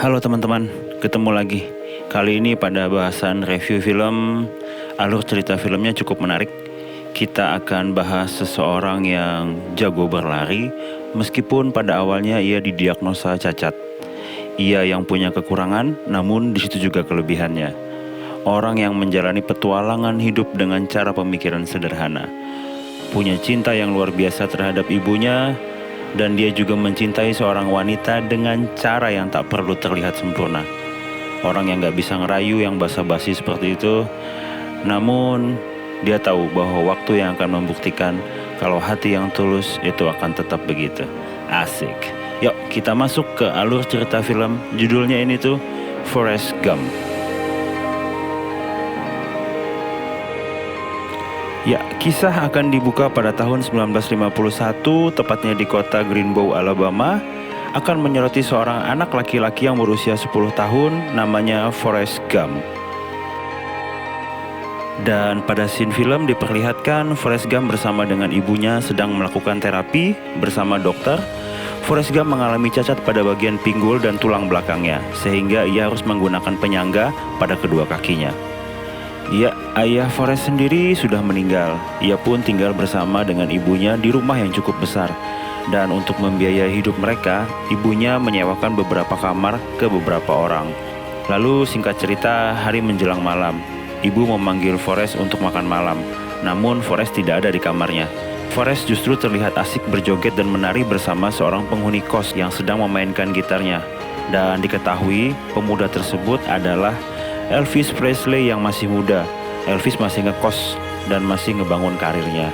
Halo teman-teman, ketemu lagi. Kali ini pada bahasan review film. Alur cerita filmnya cukup menarik. Kita akan bahas seseorang yang jago berlari, meskipun pada awalnya ia didiagnosa cacat. Ia yang punya kekurangan, namun di situ juga kelebihannya. Orang yang menjalani petualangan hidup dengan cara pemikiran sederhana. Punya cinta yang luar biasa terhadap ibunya, dan dia juga mencintai seorang wanita dengan cara yang tak perlu terlihat sempurna. Orang yang gak bisa ngerayu, yang basa-basi seperti itu. Namun dia tahu bahwa waktu yang akan membuktikan kalau hati yang tulus itu akan tetap begitu. Asik. Yuk kita masuk ke alur cerita film. Judulnya ini tuh Forrest Gump. Ya, kisah akan dibuka pada tahun 1951, tepatnya di kota Greenbow, Alabama. Akan menyoroti seorang anak laki-laki yang berusia 10 tahun, namanya Forrest Gump. Dan pada scene film diperlihatkan Forrest Gump bersama dengan ibunya sedang melakukan terapi bersama dokter. Forrest Gump mengalami cacat pada bagian pinggul dan tulang belakangnya, sehingga ia harus menggunakan penyangga pada kedua kakinya. Ya, ayah Forrest sendiri sudah meninggal. Ia pun tinggal bersama dengan ibunya di rumah yang cukup besar. Dan untuk membiayai hidup mereka, ibunya menyewakan beberapa kamar ke beberapa orang. Lalu singkat cerita, hari menjelang malam, ibu memanggil Forrest untuk makan malam. Namun Forrest tidak ada di kamarnya. Forrest justru terlihat asik berjoget dan menari bersama seorang penghuni kos yang sedang memainkan gitarnya. Dan diketahui pemuda tersebut adalah Elvis Presley yang masih muda. Elvis masih ngekos dan masih ngebangun karirnya.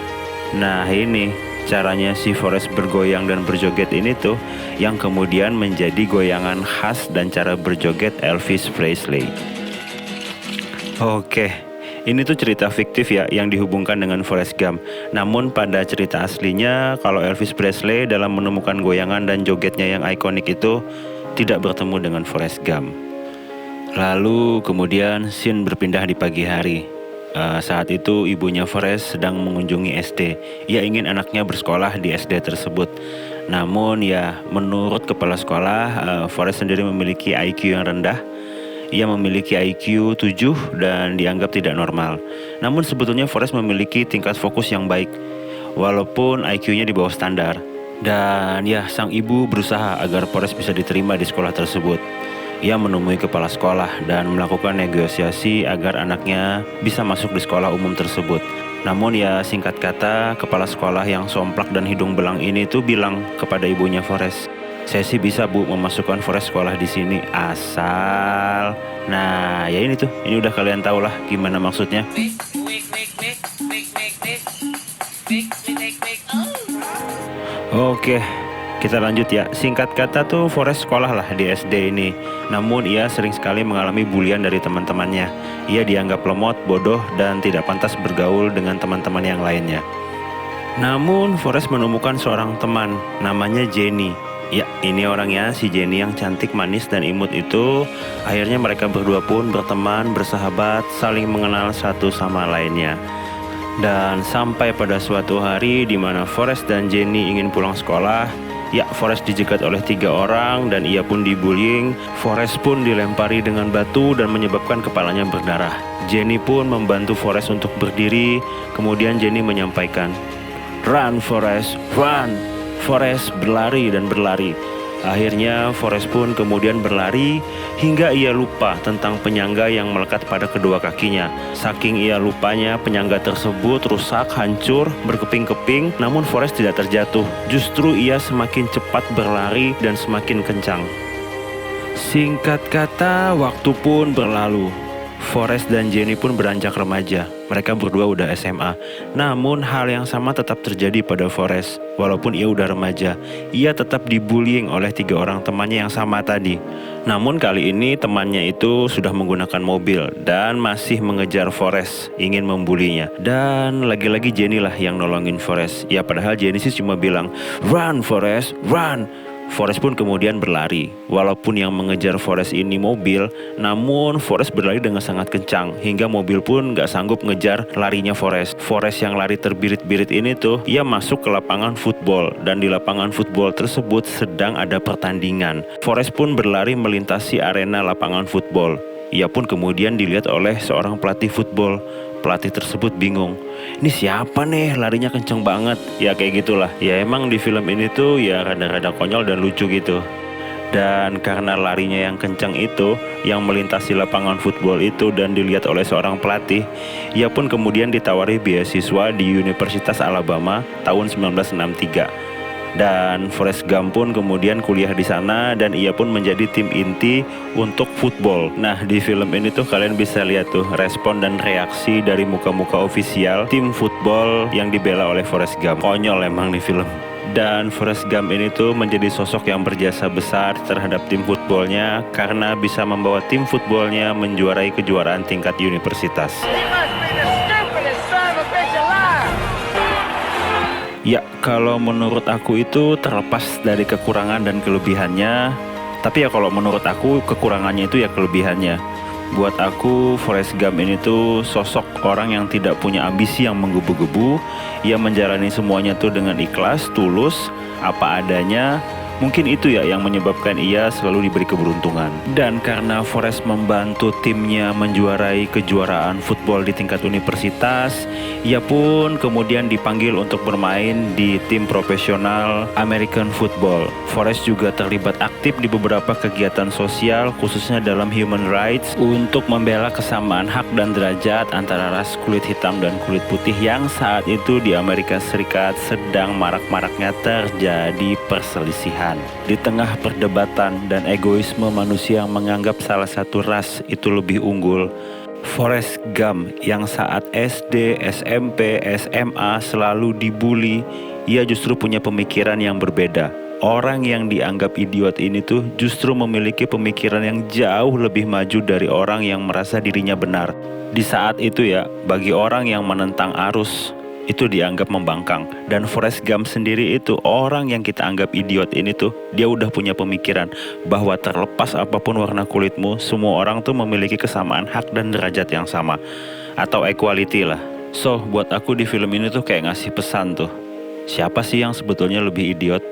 Nah ini caranya si Forrest bergoyang dan berjoget ini tuh yang kemudian menjadi goyangan khas dan cara berjoget Elvis Presley. Oke, ini tuh cerita fiktif ya yang dihubungkan dengan Forrest Gump. Namun pada cerita aslinya kalau Elvis Presley dalam menemukan goyangan dan jogetnya yang ikonik itu tidak bertemu dengan Forrest Gump. Lalu kemudian scene berpindah di pagi hari. Saat itu ibunya Forrest sedang mengunjungi SD. Ia ingin anaknya bersekolah di SD tersebut. Namun ya menurut kepala sekolah, Forrest sendiri memiliki IQ yang rendah. Ia memiliki IQ 7 dan dianggap tidak normal. Namun sebetulnya Forrest memiliki tingkat fokus yang baik, walaupun IQ-nya di bawah standar. Dan ya sang ibu berusaha agar Forrest bisa diterima di sekolah tersebut. Ia menemui kepala sekolah dan melakukan negosiasi agar anaknya bisa masuk di sekolah umum tersebut. Namun ya singkat kata, kepala sekolah yang somplak dan hidung belang ini tuh bilang kepada ibunya Forrest, "Saya sih bisa bu memasukkan Forrest sekolah di sini asal." Nah ya ini tuh, ini udah kalian tahu lah gimana maksudnya. Oke, kita lanjut ya. Singkat kata tuh Forrest sekolah lah di SD ini. Namun ia sering sekali mengalami bulian dari teman-temannya. Ia dianggap lemot, bodoh, dan tidak pantas bergaul dengan teman-teman yang lainnya. Namun Forrest menemukan seorang teman, namanya Jenny. Ya, ini orangnya, si Jenny yang cantik, manis, dan imut itu. Akhirnya mereka berdua pun berteman, bersahabat, saling mengenal satu sama lainnya. Dan sampai pada suatu hari di mana Forrest dan Jenny ingin pulang sekolah, ya, Forrest dijegat oleh 3 orang dan ia pun dibullying. Forrest pun dilempari dengan batu dan menyebabkan kepalanya berdarah. Jenny pun membantu Forrest untuk berdiri. Kemudian Jenny menyampaikan, "Run Forrest, run!" Forrest berlari dan berlari. Akhirnya Forrest pun kemudian berlari hingga ia lupa tentang penyangga yang melekat pada kedua kakinya. Saking ia lupanya, penyangga tersebut rusak, hancur, berkeping-keping. Namun Forrest tidak terjatuh. Justru ia semakin cepat berlari dan semakin kencang. Singkat kata, waktu pun berlalu. Forrest dan Jenny pun beranjak remaja. Mereka berdua udah SMA. Namun hal yang sama tetap terjadi pada Forrest. Walaupun ia udah remaja, ia tetap dibullying oleh 3 orang temannya yang sama tadi. Namun kali ini temannya itu sudah menggunakan mobil dan masih mengejar Forrest, ingin membulinya. Dan lagi-lagi Jenny lah yang nolongin Forrest. Ya padahal Jenny sih cuma bilang, "Run Forrest, run!" Forrest pun kemudian berlari. Walaupun yang mengejar Forrest ini mobil, namun Forrest berlari dengan sangat kencang hingga mobil pun gak sanggup ngejar larinya Forrest. Forrest yang lari terbirit-birit ini tuh, ia masuk ke lapangan football, dan di lapangan football tersebut sedang ada pertandingan. Forrest pun berlari melintasi arena lapangan football. Ia pun kemudian dilihat oleh seorang pelatih football. Pelatih tersebut bingung, ini siapa nih larinya kenceng banget? Ya kayak gitulah. Ya emang di film ini tuh ya rada-rada konyol dan lucu gitu. Dan karena larinya yang kencang itu, yang melintasi lapangan football itu dan dilihat oleh seorang pelatih, ia pun kemudian ditawari beasiswa di Universitas Alabama tahun 1963. Dan Forrest Gump pun kemudian kuliah di sana dan ia pun menjadi tim inti untuk football. Nah, di film ini tuh kalian bisa lihat tuh respon dan reaksi dari muka-muka ofisial tim football yang dibela oleh Forrest Gump. Konyol emang nih film. Dan Forrest Gump ini tuh menjadi sosok yang berjasa besar terhadap tim footballnya karena bisa membawa tim footballnya menjuarai kejuaraan tingkat universitas. Ya, kalau menurut aku itu terlepas dari kekurangan dan kelebihannya. Tapi ya kalau menurut aku kekurangannya itu ya kelebihannya. Buat aku Forrest Gump ini tuh sosok orang yang tidak punya ambisi yang menggebu-gebu. Ia menjalani semuanya tuh dengan ikhlas, tulus, apa adanya. Mungkin itu ya yang menyebabkan ia selalu diberi keberuntungan. Dan karena Forrest membantu timnya menjuarai kejuaraan football di tingkat universitas, ia pun kemudian dipanggil untuk bermain di tim profesional American Football. Forrest juga terlibat aktif di beberapa kegiatan sosial, khususnya dalam human rights, untuk membela kesamaan hak dan derajat antara ras kulit hitam dan kulit putih yang saat itu di Amerika Serikat sedang marak-maraknya terjadi perselisihan. Di tengah perdebatan dan egoisme manusia yang menganggap salah satu ras itu lebih unggul, Forrest Gump yang saat SD, SMP, SMA selalu dibully, ia justru punya pemikiran yang berbeda. Orang yang dianggap idiot ini tuh justru memiliki pemikiran yang jauh lebih maju dari orang yang merasa dirinya benar. Di saat itu ya, bagi orang yang menentang arus, itu dianggap membangkang. Dan Forrest Gump sendiri itu orang yang kita anggap idiot ini tuh, dia udah punya pemikiran bahwa terlepas apapun warna kulitmu, semua orang tuh memiliki kesamaan hak dan derajat yang sama, atau equality lah. So buat aku di film ini tuh kayak ngasih pesan tuh, siapa sih yang sebetulnya lebih idiot?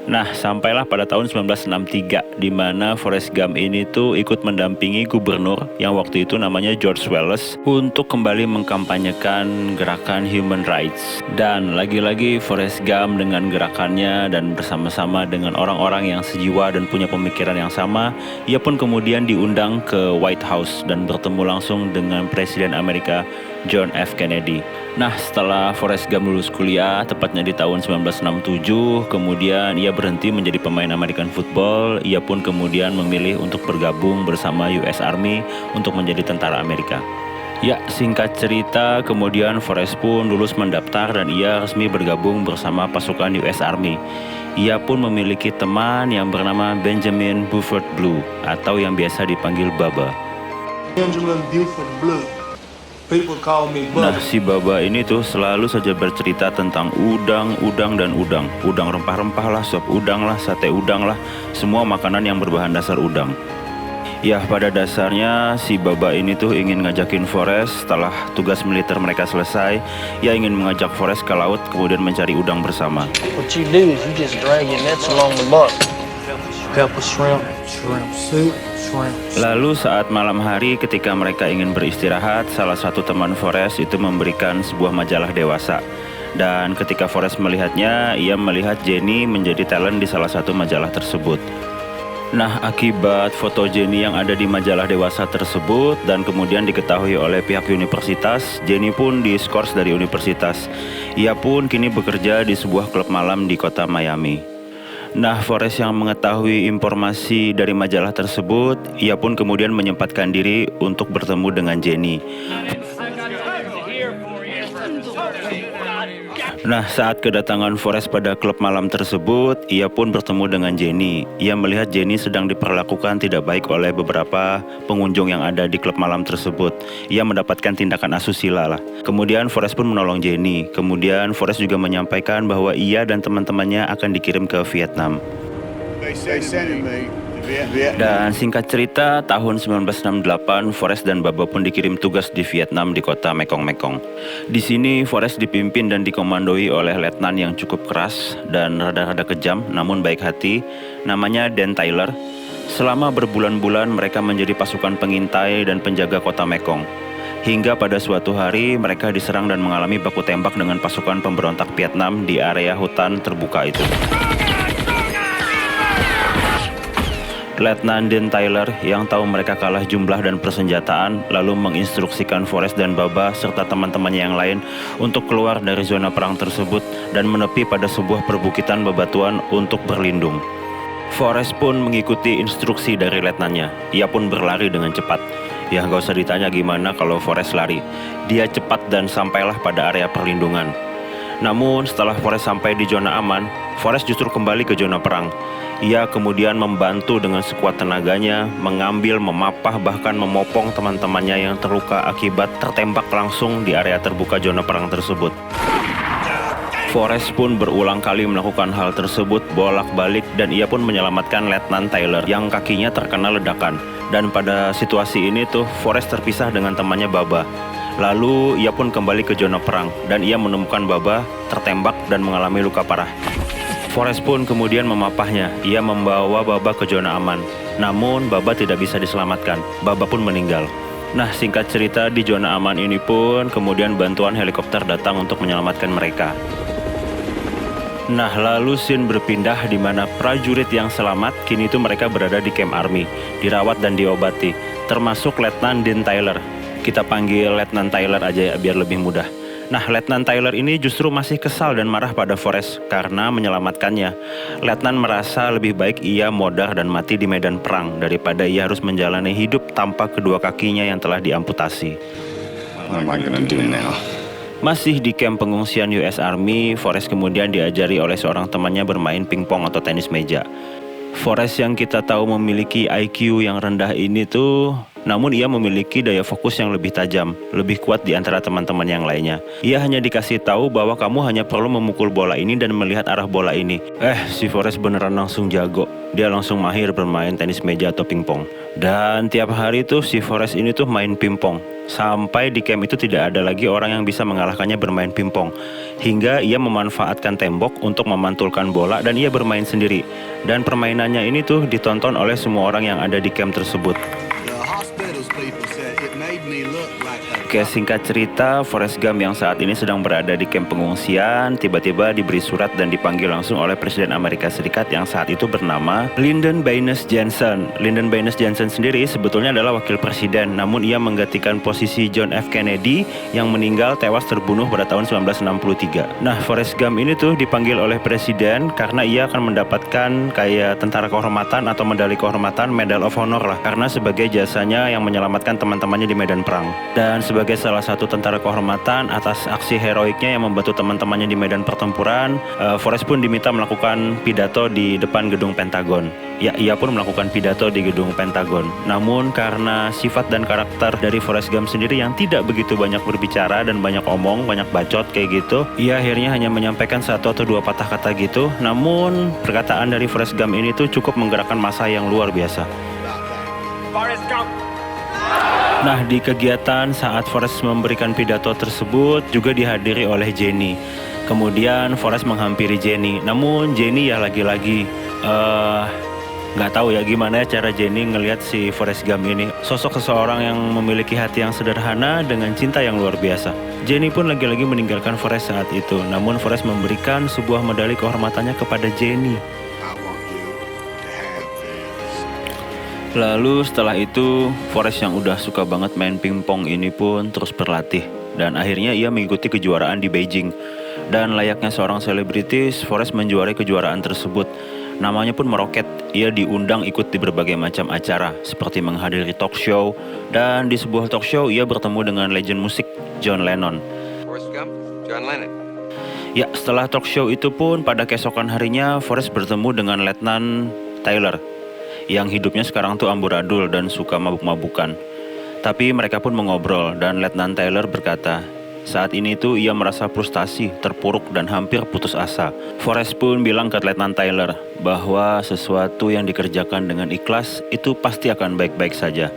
Nah, sampailah pada tahun 1963 di mana Forrest Gump ini tuh ikut mendampingi gubernur yang waktu itu namanya George Wallace untuk kembali mengkampanyekan gerakan human rights. Dan lagi-lagi Forrest Gump dengan gerakannya dan bersama-sama dengan orang-orang yang sejiwa dan punya pemikiran yang sama, ia pun kemudian diundang ke White House dan bertemu langsung dengan Presiden Amerika John F. Kennedy. Nah, setelah Forrest Gump lulus kuliah, tepatnya di tahun 1967, kemudian ia berhenti menjadi pemain American football. Ia pun kemudian memilih untuk bergabung bersama US Army untuk menjadi tentara Amerika. Ya, singkat cerita, kemudian Forrest pun lulus mendaftar dan ia resmi bergabung bersama pasukan US Army. Ia pun memiliki teman yang bernama Benjamin Buford Blue, atau yang biasa dipanggil Baba. Benjamin Buford Blue. People call me Bubba. Nah, si Baba ini tuh selalu saja bercerita tentang udang dan udang. Udang rempah-rempah lah, sop udang lah, sate udang lah, semua makanan yang berbahan dasar udang. Ya, pada dasarnya si Baba ini tuh ingin ngajakin Forrest setelah tugas militer mereka selesai. Ia ingin mengajak Forrest ke laut kemudian mencari udang bersama. What you do is you just drag your nets along the buck. Couple shrimp soup. Lalu saat malam hari ketika mereka ingin beristirahat, salah satu teman Forrest itu memberikan sebuah majalah dewasa. Dan ketika Forrest melihatnya, ia melihat Jenny menjadi talent di salah satu majalah tersebut. Nah, akibat foto Jenny yang ada di majalah dewasa tersebut dan kemudian diketahui oleh pihak universitas, Jenny pun diskors dari universitas. Ia pun kini bekerja di sebuah klub malam di kota Miami. Nah, Forrest yang mengetahui informasi dari majalah tersebut, ia pun kemudian menyempatkan diri untuk bertemu dengan Jenny. Nah, saat kedatangan Forrest pada klub malam tersebut, ia pun bertemu dengan Jenny. Ia melihat Jenny sedang diperlakukan tidak baik oleh beberapa pengunjung yang ada di klub malam tersebut. Ia mendapatkan tindakan asusila lah. Kemudian Forrest pun menolong Jenny. Kemudian Forrest juga menyampaikan bahwa ia dan teman-temannya akan dikirim ke Vietnam. They sent me to Vietnam. Dan singkat cerita, tahun 1968, Forrest dan Baba pun dikirim tugas di Vietnam di kota Mekong Mekong. Di sini, Forrest dipimpin dan dikomandoi oleh letnan yang cukup keras dan rada-rada kejam, namun baik hati, namanya Dan Tyler. Selama berbulan-bulan, mereka menjadi pasukan pengintai dan penjaga kota Mekong. Hingga pada suatu hari, mereka diserang dan mengalami baku tembak dengan pasukan pemberontak Vietnam di area hutan terbuka itu. Letnan Dan Tyler yang tahu mereka kalah jumlah dan persenjataan lalu menginstruksikan Forrest dan Baba serta teman-temannya yang lain untuk keluar dari zona perang tersebut dan menepi pada sebuah perbukitan bebatuan untuk berlindung. Forrest pun mengikuti instruksi dari letnannya. Ia pun berlari dengan cepat. Ya gak usah ditanya gimana kalau Forrest lari. Dia cepat dan sampailah pada area perlindungan. Namun setelah Forrest sampai di zona aman, Forrest justru kembali ke zona perang. Ia kemudian membantu dengan sekuat tenaganya, mengambil, memapah, bahkan memopong teman-temannya yang terluka akibat tertembak langsung di area terbuka zona perang tersebut. Forrest pun berulang kali melakukan hal tersebut bolak-balik dan ia pun menyelamatkan Letnan Tyler yang kakinya terkena ledakan. Dan pada situasi ini tuh Forrest terpisah dengan temannya Baba. Lalu ia pun kembali ke zona perang dan ia menemukan Baba tertembak dan mengalami luka parah. Forrest pun kemudian memapahnya. Ia membawa Baba ke zona aman. Namun Baba tidak bisa diselamatkan. Baba pun meninggal. Nah, singkat cerita di zona aman ini pun kemudian bantuan helikopter datang untuk menyelamatkan mereka. Nah, lalu scene berpindah di mana prajurit yang selamat kini itu mereka berada di camp army, dirawat dan diobati, termasuk Letnan Dan Tyler. Kita panggil Letnan Tyler aja ya biar lebih mudah. Nah, Letnan Tyler ini justru masih kesal dan marah pada Forrest karena menyelamatkannya. Letnan merasa lebih baik ia modar dan mati di medan perang daripada ia harus menjalani hidup tanpa kedua kakinya yang telah diamputasi. What am I gonna do now? Masih di camp pengungsian US Army, Forrest kemudian diajari oleh seorang temannya bermain pingpong atau tenis meja. Forrest yang kita tahu memiliki IQ yang rendah ini tuh, namun ia memiliki daya fokus yang lebih tajam, lebih kuat di antara teman-teman yang lainnya. Ia hanya dikasih tahu bahwa kamu hanya perlu memukul bola ini dan melihat arah bola ini. Si Forrest beneran langsung jago. Dia langsung mahir bermain tenis meja atau pingpong. Dan tiap hari tuh si Forrest ini tuh main pingpong. Sampai di camp itu tidak ada lagi orang yang bisa mengalahkannya bermain pingpong. Hingga ia memanfaatkan tembok untuk memantulkan bola dan ia bermain sendiri. Dan permainannya ini tuh ditonton oleh semua orang yang ada di camp tersebut. Oke, singkat cerita, Forrest Gump yang saat ini sedang berada di camp pengungsian tiba-tiba diberi surat dan dipanggil langsung oleh Presiden Amerika Serikat yang saat itu bernama Lyndon Baines Johnson. Lyndon Baines Johnson sendiri sebetulnya adalah wakil presiden, namun ia menggantikan posisi John F. Kennedy yang meninggal tewas terbunuh pada tahun 1963. Nah, Forrest Gump ini tuh dipanggil oleh presiden karena ia akan mendapatkan kayak tentara kehormatan atau medali kehormatan, Medal of Honor lah, karena sebagai jasanya yang menyelamatkan teman-temannya di medan perang. Dan sebagai salah satu tentara kehormatan atas aksi heroiknya yang membantu teman-temannya di medan pertempuran, Forrest pun diminta melakukan pidato di depan gedung Pentagon. Ya, ia pun melakukan pidato di gedung Pentagon. Namun karena sifat dan karakter dari Forrest Gump sendiri yang tidak begitu banyak berbicara dan banyak omong, banyak bacot kayak gitu, ia akhirnya hanya menyampaikan satu atau dua patah kata gitu. Namun perkataan dari Forrest Gump ini tuh cukup menggerakkan massa yang luar biasa. Forrest Gump. Nah, di kegiatan saat Forrest memberikan pidato tersebut juga dihadiri oleh Jenny. Kemudian Forrest menghampiri Jenny. Namun Jenny ya lagi-lagi nggak tahu ya gimana ya cara Jenny ngelihat si Forrest Gump ini. Sosok seseorang yang memiliki hati yang sederhana dengan cinta yang luar biasa. Jenny pun lagi-lagi meninggalkan Forrest saat itu. Namun Forrest memberikan sebuah medali kehormatannya kepada Jenny. Lalu setelah itu, Forrest yang udah suka banget main pingpong ini pun terus berlatih. Dan akhirnya ia mengikuti kejuaraan di Beijing. Dan layaknya seorang selebritis, Forrest menjuarai kejuaraan tersebut. Namanya pun meroket. Ia diundang ikut di berbagai macam acara, seperti menghadiri talk show. Dan di sebuah talk show, ia bertemu dengan legend musik John Lennon. Forrest Gump, John Lennon. Ya, setelah talk show itu pun pada keesokan harinya, Forrest bertemu dengan Letnan Tyler yang hidupnya sekarang tuh amburadul dan suka mabuk-mabukan. Tapi mereka pun mengobrol dan Letnan Tyler berkata, Saat ini tuh ia merasa frustasi, terpuruk dan hampir putus asa. Forrest pun bilang ke Letnan Tyler bahwa sesuatu yang dikerjakan dengan ikhlas itu pasti akan baik-baik saja.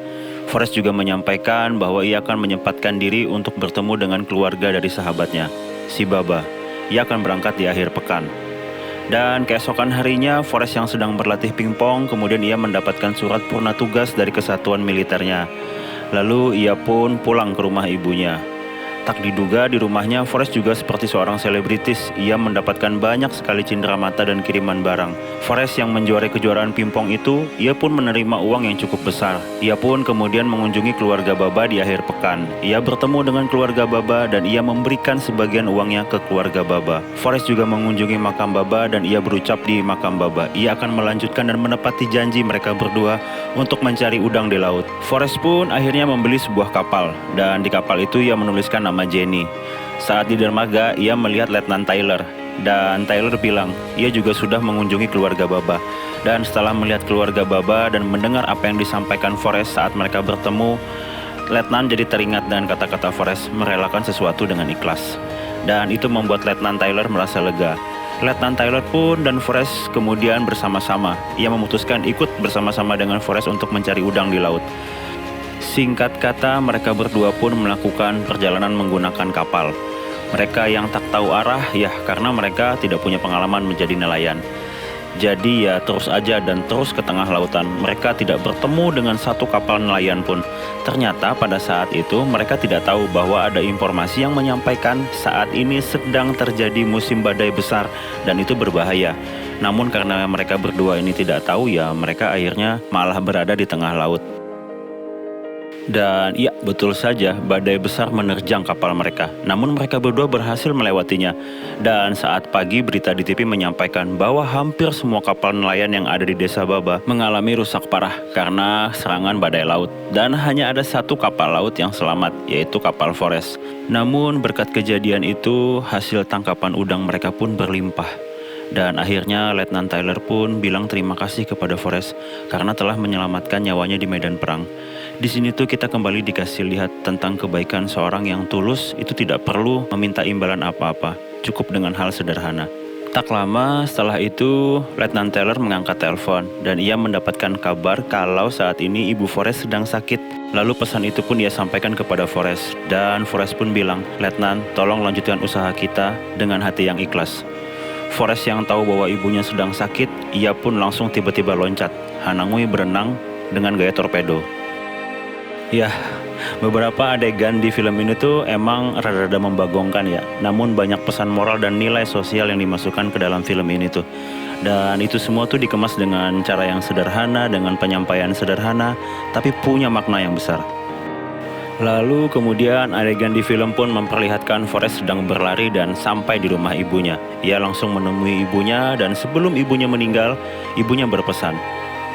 Forrest juga menyampaikan bahwa ia akan menyempatkan diri untuk bertemu dengan keluarga dari sahabatnya, si Baba. Ia akan berangkat di akhir pekan. Dan keesokan harinya, Forrest yang sedang berlatih pingpong, kemudian ia mendapatkan surat purna tugas dari kesatuan militernya. Lalu ia pun pulang ke rumah ibunya. Tak diduga di rumahnya, Forrest juga seperti seorang selebritis. Ia mendapatkan banyak sekali cindera mata dan kiriman barang. Forrest yang menjuarai kejuaraan pingpong itu, ia pun menerima uang yang cukup besar. Ia pun kemudian mengunjungi keluarga Baba di akhir pekan. Ia bertemu dengan keluarga Baba dan ia memberikan sebagian uangnya ke keluarga Baba. Forrest juga mengunjungi makam Baba dan ia berucap di makam Baba, ia akan melanjutkan dan menepati janji mereka berdua untuk mencari udang di laut. Forrest pun akhirnya membeli sebuah kapal, dan di kapal itu ia menuliskan nama Jenny. Saat di dermaga, ia melihat Letnan Tyler, dan Tyler bilang ia juga sudah mengunjungi keluarga Baba. Dan setelah melihat keluarga Baba dan mendengar apa yang disampaikan Forrest saat mereka bertemu, Letnan jadi teringat dengan kata-kata Forrest merelakan sesuatu dengan ikhlas. Dan itu membuat Letnan Tyler merasa lega. Letnan Tyler pun dan Forrest kemudian bersama-sama. Ia memutuskan ikut bersama-sama dengan Forrest untuk mencari udang di laut. Singkat kata, mereka berdua pun melakukan perjalanan menggunakan kapal. Mereka yang tak tahu arah, ya karena mereka tidak punya pengalaman menjadi nelayan. Jadi ya terus aja dan terus ke tengah lautan. Mereka tidak bertemu dengan satu kapal nelayan pun. Ternyata pada saat itu mereka tidak tahu bahwa ada informasi yang menyampaikan saat ini sedang terjadi musim badai besar dan itu berbahaya. Namun karena mereka berdua ini tidak tahu, ya mereka akhirnya malah berada di tengah laut. Dan iya, betul saja, badai besar menerjang kapal mereka. Namun mereka berdua berhasil melewatinya. Dan saat pagi, berita di TV menyampaikan bahwa hampir semua kapal nelayan yang ada di desa Baba mengalami rusak parah karena serangan badai laut. Dan hanya ada satu kapal laut yang selamat, yaitu kapal Forrest. Namun berkat kejadian itu, hasil tangkapan udang mereka pun berlimpah. Dan akhirnya Letnan Tyler pun bilang terima kasih kepada Forrest karena telah menyelamatkan nyawanya di medan perang. Di sini tuh kita kembali dikasih lihat tentang kebaikan seorang yang tulus itu tidak perlu meminta imbalan apa-apa, cukup dengan hal sederhana. Tak lama setelah itu, Letnan Tyler mengangkat telepon dan ia mendapatkan kabar kalau saat ini ibu Forrest sedang sakit. Lalu pesan itu pun ia sampaikan kepada Forrest dan Forrest pun bilang, "Letnan, tolong lanjutkan usaha kita dengan hati yang ikhlas." Forrest yang tahu bahwa ibunya sedang sakit, ia pun langsung tiba-tiba loncat. Hanangui berenang dengan gaya torpedo. Ya, beberapa adegan di film ini tuh emang rada-rada membagongkan ya. Namun banyak pesan moral dan nilai sosial yang dimasukkan ke dalam film ini tuh. Dan itu semua tuh dikemas dengan cara yang sederhana, dengan penyampaian sederhana, tapi punya makna yang besar. Lalu kemudian adegan di film pun memperlihatkan Forrest sedang berlari dan sampai di rumah ibunya. Ia langsung menemui ibunya dan sebelum ibunya meninggal, ibunya berpesan,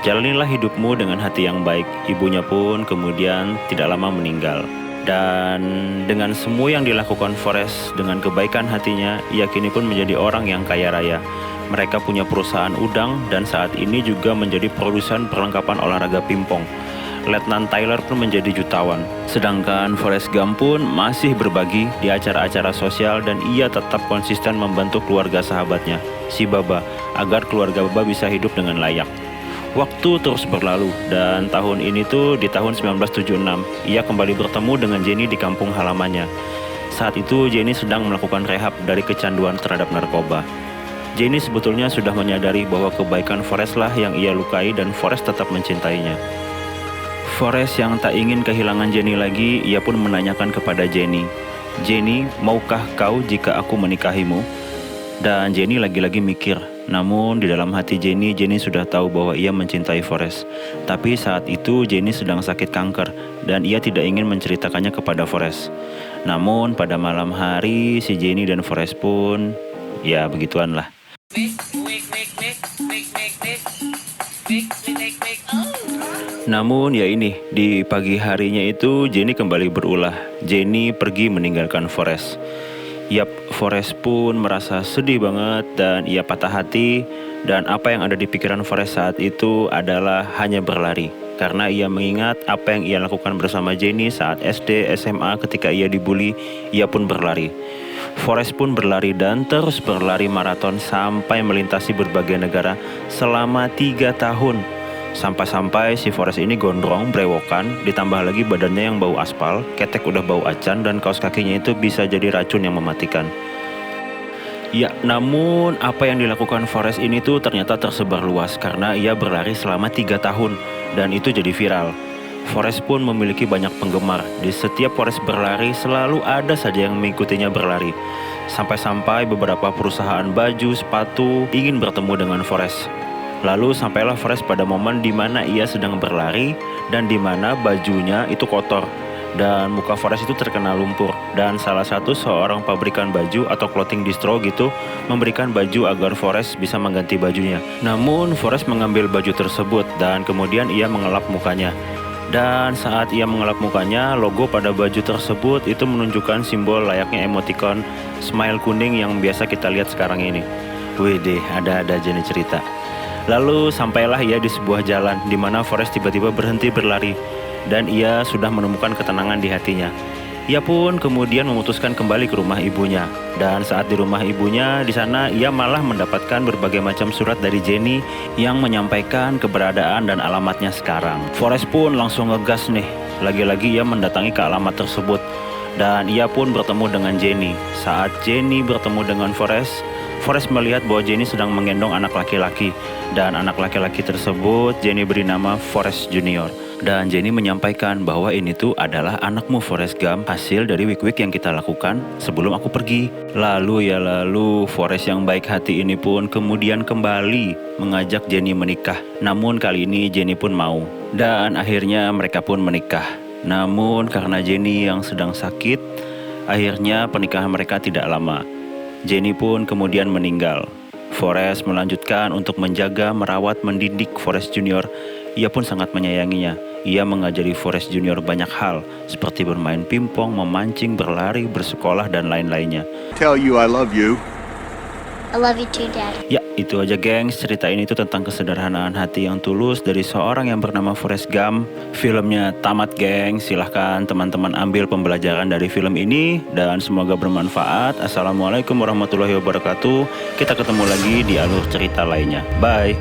"Jalanilah hidupmu dengan hati yang baik." Ibunya pun kemudian tidak lama meninggal. Dan dengan semua yang dilakukan Forrest dengan kebaikan hatinya, ia kini pun menjadi orang yang kaya raya. Mereka punya perusahaan udang dan saat ini juga menjadi produsen perlengkapan olahraga pingpong. Letnan Tyler pun menjadi jutawan. Sedangkan Forrest Gump pun masih berbagi di acara-acara sosial dan ia tetap konsisten membantu keluarga sahabatnya, si Baba, agar keluarga Baba bisa hidup dengan layak. Waktu terus berlalu dan tahun ini tuh di tahun 1976, ia kembali bertemu dengan Jenny di kampung halamannya. Saat itu Jenny sedang melakukan rehab dari kecanduan terhadap narkoba. Jenny sebetulnya sudah menyadari bahwa kebaikan Forrest lah yang ia lukai dan Forrest tetap mencintainya. Forrest yang tak ingin kehilangan Jenny lagi, ia pun menanyakan kepada Jenny, "Jenny, maukah kau jika aku menikahimu?" Dan Jenny lagi-lagi mikir. Namun di dalam hati Jenny sudah tahu bahwa ia mencintai Forrest. Tapi saat itu Jenny sedang sakit kanker dan ia tidak ingin menceritakannya kepada Forrest. Namun pada malam hari si Jenny dan Forrest pun ya begituan lah. Namun ya ini, di pagi harinya itu Jenny kembali berulah. Jenny pergi meninggalkan Forrest. Yap, Forrest pun merasa sedih banget dan ia patah hati. Dan apa yang ada di pikiran Forrest saat itu adalah hanya berlari. karena ia mengingat apa yang ia lakukan bersama Jenny saat SD, SMA ketika ia dibully. Ia pun berlari. Forrest pun berlari dan terus berlari maraton sampai melintasi berbagai negara selama 3 tahun. Sampai-sampai si Forrest ini gondrong, brewokan, ditambah lagi badannya yang bau aspal, ketek udah bau acan, dan kaos kakinya itu bisa jadi racun yang mematikan. Ya, namun apa yang dilakukan Forrest ini tuh ternyata tersebar luas karena ia berlari selama 3 tahun dan itu jadi viral. Forrest pun memiliki banyak penggemar. Di setiap Forrest berlari selalu ada saja yang mengikutinya berlari. Sampai-sampai beberapa perusahaan baju, sepatu ingin bertemu dengan Forrest. Lalu sampailah Forrest pada momen di mana ia sedang berlari dan di mana bajunya itu kotor. Dan muka Forrest itu terkena lumpur. Dan salah satu seorang pabrikan baju atau clothing distro gitu memberikan baju agar Forrest bisa mengganti bajunya. Namun Forrest mengambil baju tersebut dan kemudian ia mengelap mukanya. Dan saat ia mengelap mukanya, logo pada baju tersebut itu menunjukkan simbol layaknya emoticon smile kuning yang biasa kita lihat sekarang ini. Wih deh, ada-ada aja nih cerita. Lalu sampailah ia di sebuah jalan di mana Forrest tiba-tiba berhenti berlari dan ia sudah menemukan ketenangan di hatinya. Ia pun kemudian memutuskan kembali ke rumah ibunya. Dan saat di rumah ibunya, di sana ia malah mendapatkan berbagai macam surat dari Jenny yang menyampaikan keberadaan dan alamatnya sekarang. Forrest pun langsung ngegas nih. Lagi-lagi ia mendatangi ke alamat tersebut. Dan ia pun bertemu dengan Jenny. Saat Jenny bertemu dengan Forrest melihat bahwa Jenny sedang menggendong anak laki-laki. Dan anak laki-laki tersebut Jenny beri nama Forrest Junior. Dan Jenny menyampaikan bahwa ini tuh adalah anakmu Forrest Gump, hasil dari wik-wik yang kita lakukan sebelum aku pergi. Lalu Forrest yang baik hati ini pun kemudian kembali mengajak Jenny menikah. Namun kali ini Jenny pun mau. Dan akhirnya mereka pun menikah. Namun karena Jenny yang sedang sakit, akhirnya pernikahan mereka tidak lama. Jenny pun kemudian meninggal. Forrest melanjutkan untuk menjaga, merawat, mendidik Forrest Junior. Ia pun sangat menyayanginya. Ia mengajari Forrest Junior banyak hal, seperti bermain pingpong, memancing, berlari, bersekolah, dan lain-lainnya. Tell you I love you. I love you too, Dad. Ya, itu aja gengs. Cerita ini tuh tentang kesederhanaan hati yang tulus dari seorang yang bernama Forrest Gump. Filmnya tamat, gengs. Silahkan teman-teman ambil pembelajaran dari film ini dan semoga bermanfaat. Assalamualaikum warahmatullahi wabarakatuh. Kita ketemu lagi di alur cerita lainnya. Bye.